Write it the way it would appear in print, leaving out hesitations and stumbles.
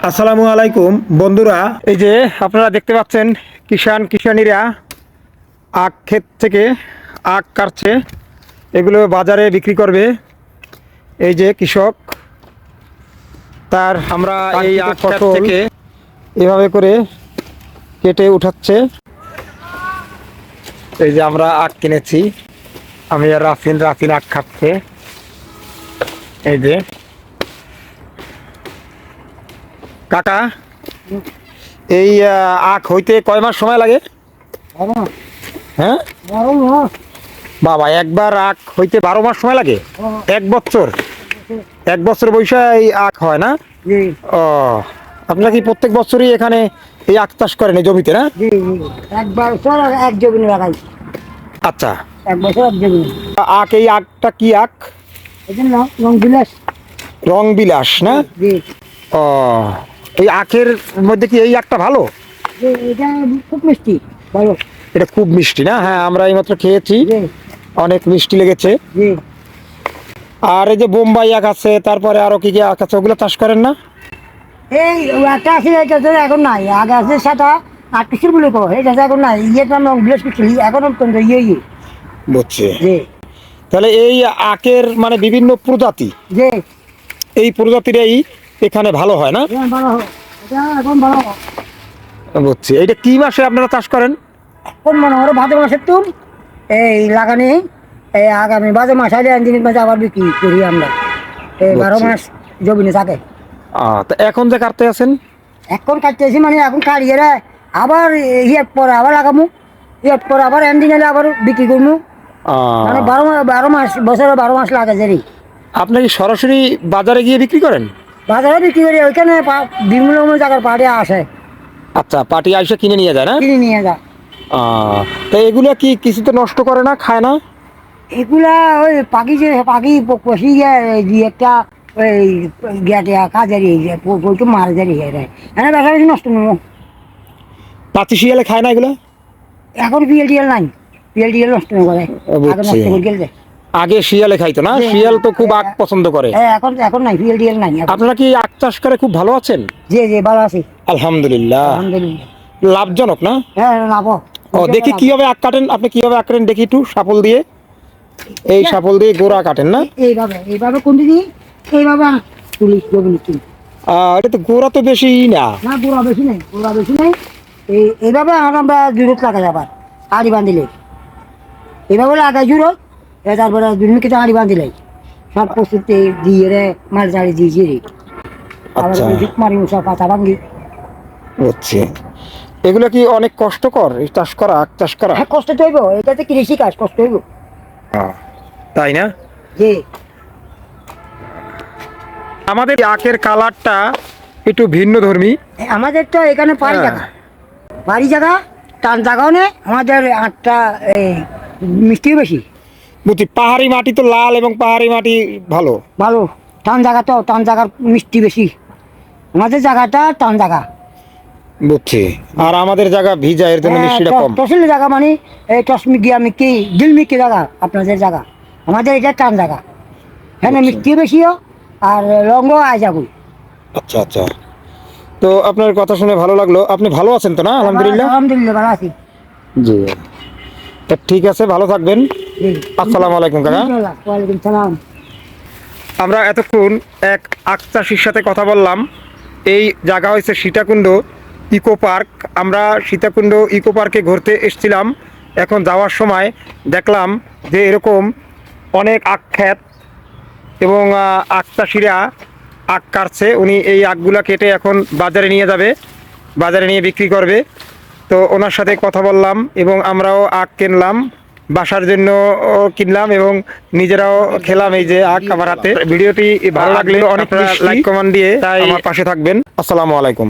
আসসালামু আলাইকুম বন্ধুরা, এই যে আপনারা দেখতে পাচ্ছেন কিষানীরা আখ ক্ষেত থেকে আখ কাটছে, এগুলো বাজারে বিক্রি করবে। এই যে কৃষক, তার আমরা এই আখ ফসল থেকে এভাবে করে কেটে উঠাচ্ছে। এই যে আমরা আখ কিনেছি, আমি আর রাফিন আখ খাচ্ছে। এই যে কাকা, এই আখ হইতে কয় মাস সময় লাগে? হ্যাঁ বাবা, একবার আখ হইতে 12 মাস সময় লাগে? এক বছর বয়সে এই আখ হয় না? ও, আপনারা কি প্রত্যেক বছরই এখানে এই আখ চাষ করেন এই জমিতে? না, এক জমি লাগাই। আচ্ছা, এক বছর এক জমি আখ। এই আখটা কি আখ? রং বিলাস। রং বিলাস না? ও, এই আখের মধ্যে কি এই আখটা ভালো? এটা খুব মিষ্টি, ভালো। এটা খুব মিষ্টি না? হ্যাঁ, আমরা এইমাত্র খেয়েছি, অনেক মিষ্টি লেগেছে। আর এই যে বোম্বাই আখ আছে, তারপরে আরো কি কি আখ আছে, ওগুলো চাষ করেন না? এই একটা আছে, এটা তো এখন নাই। আগে আছে সেটা 8 কিসের বলে কো, এটা এখন নাই। ইয়েটা রং বিলাস কিছু এখন তো ইয়ে বুঝছি। তাহলে এই আখের মানে বিভিন্ন প্রজাতি, এই প্রজাতিরাই এখানে ভালো হয় না? ভালো, এটা এখন ভালো। বুঝছি। এইটা কি মাসে আপনারা চাষ করেন? কোন মনে হয় ভাদ্র মাসের তুন এই লাগানি, এই আগামী ভাদ্র মাস আইলে একদিন মাঝে আবার বিক্রি করি আমরা। এই 12 মাস জমিনে থাকে। তা এখন যে কাটতে আছেন? এখন কাটতেছি মানে এখন কাটিয়ে রে আবার ইয়ে পরে আবার লাগামু, ইয়ে পরে আবার একদিন এলে আবার বিক্রি করবো। মানে 12 মাস, বছরে 12 মাস লাগে যে। আপনি কি সরাসরি বাজারে গিয়ে বিক্রি করেন? বাজারে বিক্রি করি, ওইখানে বিভিন্ন জায়গার পাড়ে আসে। আচ্ছা, পার্টি আইসা কিনে নিয়ে যায় না? কিনে নিয়ে যায়। তা এগুলো কি কিছুতে নষ্ট করে না, খায় না? এগুলা ওই পাখি কষি গিয়ে একটা ওই গেটে কাজের পোলটু মারা যারি হ্যাঁ, বেশা বেশি নষ্ট নেবো। পাতি শিয়ালে খায় না এগুলো? এখন পিএল নাই, পিএল নষ্ট নেবো, আগে নষ্ট করে গেলে। আগে শিয়ালে খাইতো না? শিয়াল তো খুব আখ পছন্দ করে। এখন নাই, পিএল নাই। আপনারা কি আখ চাষ করে খুব ভালো আছেন? জি ভালো আছি আলহামদুলিল্লাহ। লাভজনক না? হ্যাঁ, লাভ। দেখি কিভাবে আখ কাটেন, আপনি কিভাবে আখ কাটেন দেখি একটু। সাপল দিয়ে, এই সাপল দিয়ে গোড়া কাটেন না? এইভাবে কোন দিদি এইভাবে তুলি জমি তুলি। এটা তো গোড়া তো বেশি না? না, গোড়া বেশি নাই। এইভাবে আমরা জুরত লাগাই, আবার আড়ি বান্ধিলে এইভাবে লাগাই জুরত। তারপরে দুর্নীতি আড়ি বান্ধিলে সব প্রস্তুতি দিয়ে রে মাল জাড়ি দিয়ে রে মারি সব পাতা ভাঙ্গি। বুঝছি। এগুলো কি অনেক কষ্টকর এই চাষ করা, আখ চাষ করা? হ্যাঁ, কষ্ট তো হইব, এটাতে কৃষি কাজ, কষ্ট হইব। তাই না? জি। আমাদের আখের কালারটা একটু ভিন্ন ধর্মী। আমাদের তো এখানে বাড়ি জায়গা টান জায়গাও নেই আমাদের। আটটা এই মিষ্টিও বেশি। বুঝছি, পাহাড়ি মাটি তো লাল, এবং পাহাড়ি মাটি ভালো। টান জায়গা, তো টান জায়গার মিষ্টি বেশি। আমাদের জায়গাটা টান জায়গা। বুঝছি। আর আমাদের জায়গা ভিজা, এর জন্য মিষ্টিটা কম। তসিল জায়গা মানে এই টসমিকি দিল মিকি জায়গা আপনাদের জায়গা। আমাদের এটা টান জায়গা, হ্যাঁ, মিষ্টি বেশিও আর রঙও আয় যাবো। আচ্ছা আচ্ছা, তো আপনার কথা শুনে ভালো লাগলো। আপনি ভালো আছেন তো? না, আলহামদুলিল্লাহ। আলহামদুলিল্লাহ ভালো আছি। জি, তা ঠিক আছে, ভালো থাকবেন। আসসালামু আলাইকুম কাকা। ওয়ালাইকুম সালাম। আমরা এতক্ষণ এক আখ চাষির সাথে কথা বললাম। এই জায়গা হয়েছে সীতাকুণ্ড ইকো পার্ক। আমরা সীতাকুণ্ড ইকো পার্কে ঘুরতে এসেছিলাম। এখন যাওয়ার সময় দেখলাম যে এরকম অনেক আখ ক্ষেত, এবং আখ চাষিরা আখ কাটছে। উনি এই আখগুলা কেটে এখন বাজারে নিয়ে যাবে, বাজারে নিয়ে বিক্রি করবে। তো ওনার সাথে কথা বললাম, এবং আমরাও আখ কিনলাম, বাসার জন্য কিনলাম, এবং নিজেরাও খেলাম। এই যে আখ আমার হাতে। ভিডিওটি ভালো লাগলে অনেক লাইক কমেন্ট দিয়ে আমার পাশে থাকবেন। আসসালামু আলাইকুম।